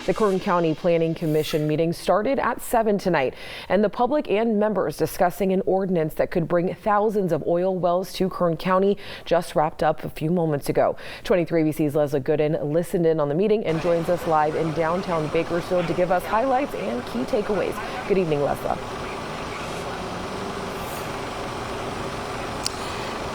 The Kern County Planning Commission meeting started at 7 tonight, and the public and members discussing an ordinance that could bring thousands of oil wells to Kern County just wrapped up a few moments ago. 23 ABC's Leslie Gooden listened in on the meeting and joins us live in downtown Bakersfield to give us highlights and key takeaways. Good evening, Leslie.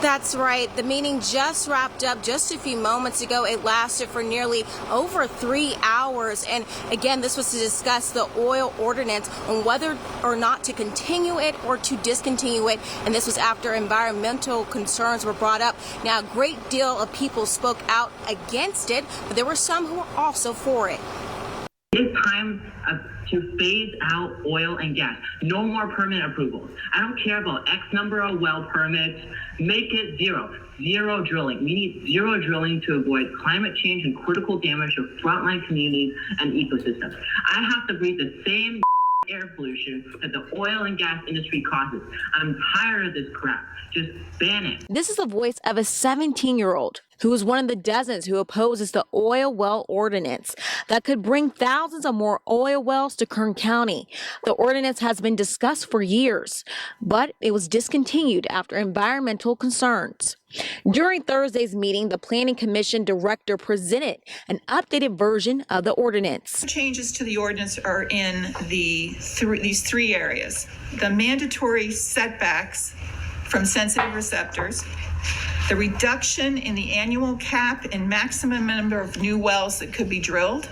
That's right. The meeting just wrapped up just a few moments ago. It lasted for nearly over 3 hours. And again, this was to discuss the oil ordinance on whether or not to continue it or to discontinue it. And this was after environmental concerns were brought up. Now, a great deal of people spoke out against it, but there were some who were also for it. It's time to phase out oil and gas. No more permit approvals. I don't care about X number of well permits. Make it zero. Zero drilling. We need zero drilling to avoid climate change and critical damage to frontline communities and ecosystems. I have to breathe the same air pollution that the oil and gas industry causes. I'm tired of this crap. Just ban it. This is the voice of a 17-year-old who is one of the dozens who opposes the oil well ordinance that could bring thousands of more oil wells to Kern County. The ordinance has been discussed for years, but it was discontinued after environmental concerns. During Thursday's meeting, the Planning Commission director presented an updated version of the ordinance. Changes to the ordinance are in these three areas: the mandatory setbacks from sensitive receptors, the reduction in the annual cap and maximum number of new wells that could be drilled,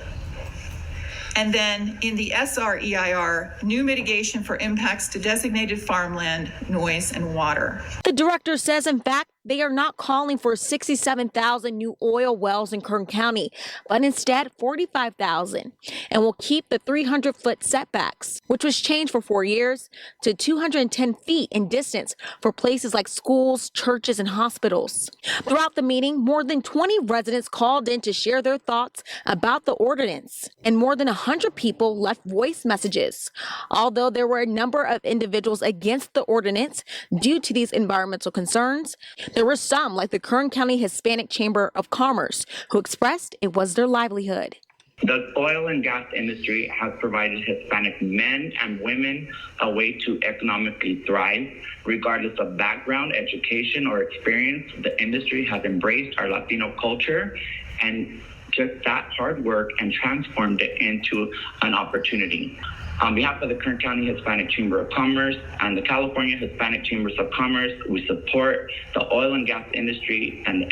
and then in the SREIR, new mitigation for impacts to designated farmland, noise, and water. The director says, in fact, they are not calling for 67,000 new oil wells in Kern County, but instead 45,000, and will keep the 300-foot setbacks, which was changed for 4 years to 210 feet in distance for places like schools, churches, and hospitals. Throughout the meeting, more than 20 residents called in to share their thoughts about the ordinance, and more than 100 people left voice messages. Although there were a number of individuals against the ordinance due to these environmental concerns, there were some, like the Kern County Hispanic Chamber of Commerce, who expressed it was their livelihood. The oil and gas industry has provided Hispanic men and women a way to economically thrive. Regardless of background, education, or experience, the industry has embraced our Latino culture and took that hard work and transformed it into an opportunity. On behalf of the Kern County Hispanic Chamber of Commerce and the California Hispanic Chambers of Commerce, we support the oil and gas industry and the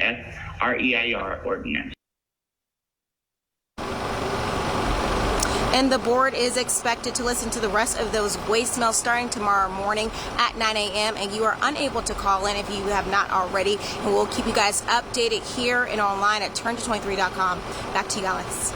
SREIR ordinance. And the board is expected to listen to the rest of those voicemails starting tomorrow morning at 9 a.m. And you are unable to call in if you have not already. And we'll keep you guys updated here and online at turn23.com. Back to you, Alex.